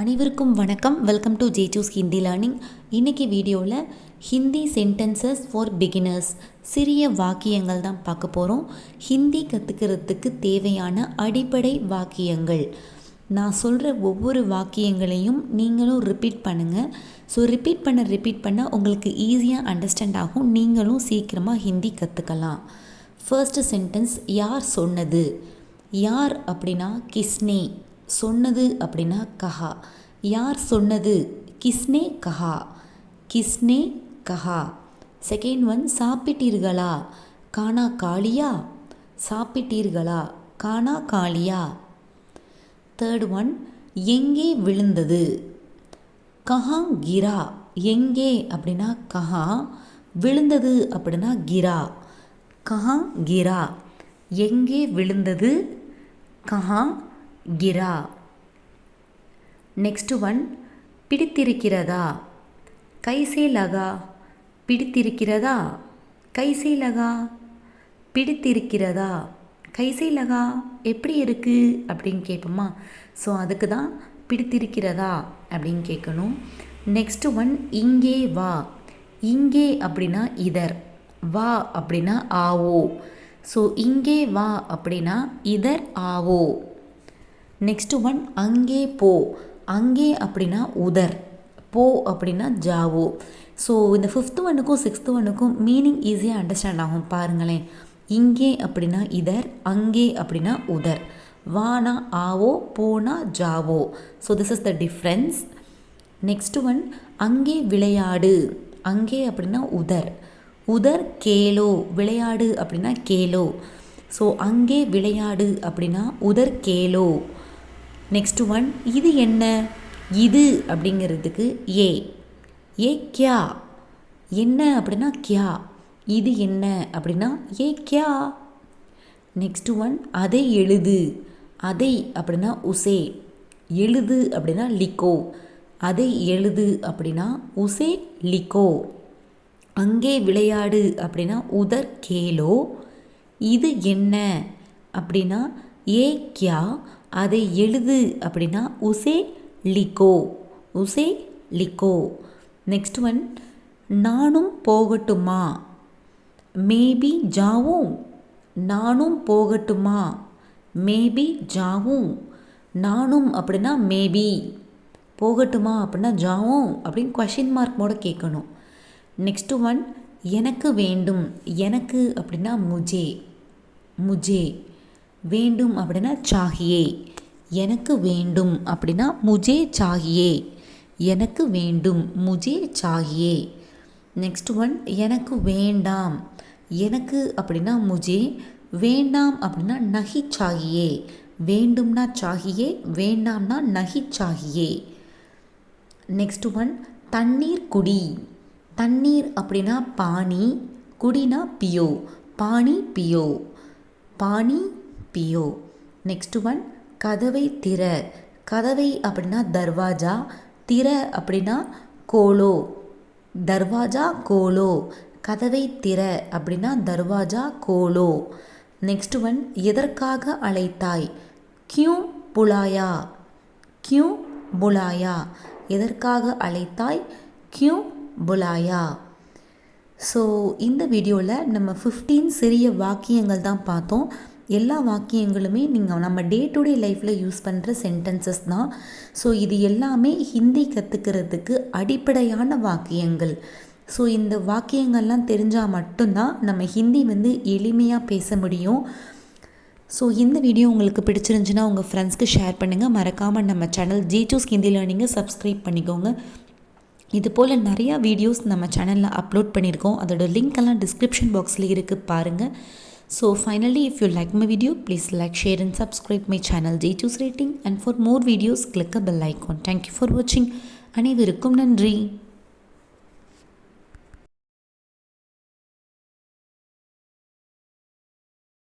அனைவருக்கும் வணக்கம். Welcome to J two Hindi learning. இன்றைக்கி வீடியோவில் ஹிந்தி சென்டென்சஸ் ஃபார் பிகினர்ஸ் சிறிய வாக்கியங்கள் தான் பார்க்க போகிறோம். ஹிந்தி கற்றுக்கிறதுக்கு தேவையான அடிப்படை வாக்கியங்கள். நான் சொல்கிற ஒவ்வொரு வாக்கியங்களையும் நீங்களும் ரிப்பீட் பண்ணுங்கள். ஸோ ரிப்பீட் பண்ண உங்களுக்கு ஈஸியாக அண்டர்ஸ்டாண்ட் ஆகும். நீங்களும் சீக்கிரமாக ஹிந்தி கற்றுக்கலாம். ஃபர்ஸ்ட் சென்டென்ஸ், யார் சொன்னது. யார் அப்படின்னா கிஸ்னே, சொன்னது அப்படின்னா கஹா. யார் சொன்னது, கிஸ்னே கஹா, கிஸ்னே கஹா. செகண்ட் ஒன், சாப்பிட்டீர்களா, கானா காலியா, சாப்பிட்டீர்களா, கானா காலியா. தேர்ட் ஒன், எங்கே விழுந்தது, கஹா கிரா. எங்கே அப்படின்னா கஹா, விழுந்தது அப்படின்னா கிரா, கஹா கிரா. எங்கே விழுந்தது, கஹா கிரா. Next one, பிடித்திருக்கிறதா, கைசே லகா. பிடித்திருக்கிறதா, கைசே லகா, பிடித்திருக்கிறதா, கைசே லகா, எப்படி இருக்குது அப்படின்னு கேட்போமா. ஸோ அதுக்கு தான் பிடித்திருக்கிறதா அப்படின்னு கேட்கணும். நெக்ஸ்ட் ஒன், இங்கே வா. இங்கே அப்படின்னா இதர், வா அப்படின்னா ஆவோ. ஸோ இங்கே வா அப்படின்னா இதர் ஆவோ. நெக்ஸ்ட் ஒன், அங்கே போ. அங்கே அப்படின்னா உதர், போ அப்படின்னா ஜாவோ. ஸோ இந்த ஃபிஃப்த் ஒன்னுக்கும் சிக்ஸ்த் ஒன்னுக்கும் மீனிங் ஈஸியாக அண்டர்ஸ்டாண்ட் ஆகும். பாருங்களேன், இங்கே அப்படின்னா இதர், அங்கே அப்படின்னா உதர், வானா ஆவோ, போனா Zhao. So this is the difference. Next one, அங்கே விளையாடு. அங்கே அப்படின்னா உதர், உதர் கேலோ. விளையாடு அப்படின்னா கேலோ. ஸோ அங்கே விளையாடு அப்படின்னா உதர் கேலோ. நெக்ஸ்ட் ஒன், இது என்ன. இது அப்படிங்கிறதுக்கு ஏ, ஏ கியா. என்ன அப்படின்னா கியா, இது என்ன அப்படின்னா ஏ கியா. நெக்ஸ்ட் ஒன், அதை எழுது. அதை அப்படின்னா உசே, எழுது அப்படின்னா லிக்கோ, அதை எழுது அப்படின்னா உசே லிக்கோ. அங்கே விளையாடு அப்படின்னா உதர் கேலோ. இது என்ன அப்படின்னா ஏ கியா, அதை எழுது அப்படின்னா உசே லிக்கோ, உசே லிக்கோ. நெக்ஸ்ட் ஒன், நானும் போகட்டுமா, மேபி ஜாவும். நானும் போகட்டுமா, மேபி ஜாவும். நானும் அப்படின்னா மேபி, போகட்டுமா அப்படின்னா ஜாவும் அப்படின்னு கொஷின் மார்க் மோட கேட்கணும். நெக்ஸ்ட் ஒன், எனக்கு வேண்டும். எனக்கு அப்படின்னா முஜே, முஜே. வேண்டும் அப்படின்னா சாகியே. எனக்கு வேண்டும் அப்படின்னா முஜே சாகியே, எனக்கு வேண்டும், முஜே சாகியே. நெக்ஸ்ட் ஒன், எனக்கு வேண்டாம். எனக்கு அப்படின்னா முஜே, வேண்டாம் அப்படின்னா நஹி சாகியே. வேண்டும்னா சாகியே, வேண்டாம்னா நஹி சாகியே. நெக்ஸ்ட் ஒன், தண்ணீர் குடி. தண்ணீர் அப்படின்னா பானி, குடினா பியோ, பானி பியோ, பானி பியோ. நெக்ஸ்ட் ஒன், கதவை திற. கதவை அப்படின்னா தர்வாஜா, திற அப்படின்னா கோலோ, தர்வாஜா கோலோ. கதவை திற அப்படின்னா தர்வாஜா கோலோ. நெக்ஸ்ட் ஒன், எதற்காக அழைத்தாய், கியூ புலாயா, கியூ புலாயா. எதற்காக அழைத்தாய், கியூ புலாயா. ஸோ இந்த வீடியோவில் நம்ம 15 சிறிய வாக்கியங்கள் தான் பார்த்தோம். எல்லா வாக்கியங்களுமே நம்ம டே டு டே லைஃப்பில் யூஸ் பண்ணுற சென்டென்சஸ் தான். ஸோ இது எல்லாமே ஹிந்தி கற்றுக்கிறதுக்கு அடிப்படையான வாக்கியங்கள். ஸோ இந்த வாக்கியங்கள்லாம் தெரிஞ்சால் மட்டும்தான் நம்ம ஹிந்தி எளிமையாக பேச முடியும். ஸோ இந்த வீடியோ உங்களுக்கு பிடிச்சிருந்துச்சுன்னா உங்கள் ஃப்ரெண்ட்ஸ்க்கு ஷேர் பண்ணுங்கள். மறக்காமல் நம்ம சேனல் ஜே2 ஹிந்தி லேர்னிங்கை சப்ஸ்கிரைப் பண்ணிக்கோங்க. இது போல் நிறையா வீடியோஸ் நம்ம சேனலில் அப்லோட் பண்ணியிருக்கோம். அதோட லிங்க் எல்லாம் டிஸ்கிரிப்ஷன் பாக்ஸில் இருக்குது, பாருங்கள். So finally, if you like my video, please like, share and subscribe my channel J2's Rating, and for more videos click a bell icon. Thank you for watching. அனைவருக்கும் நன்றி.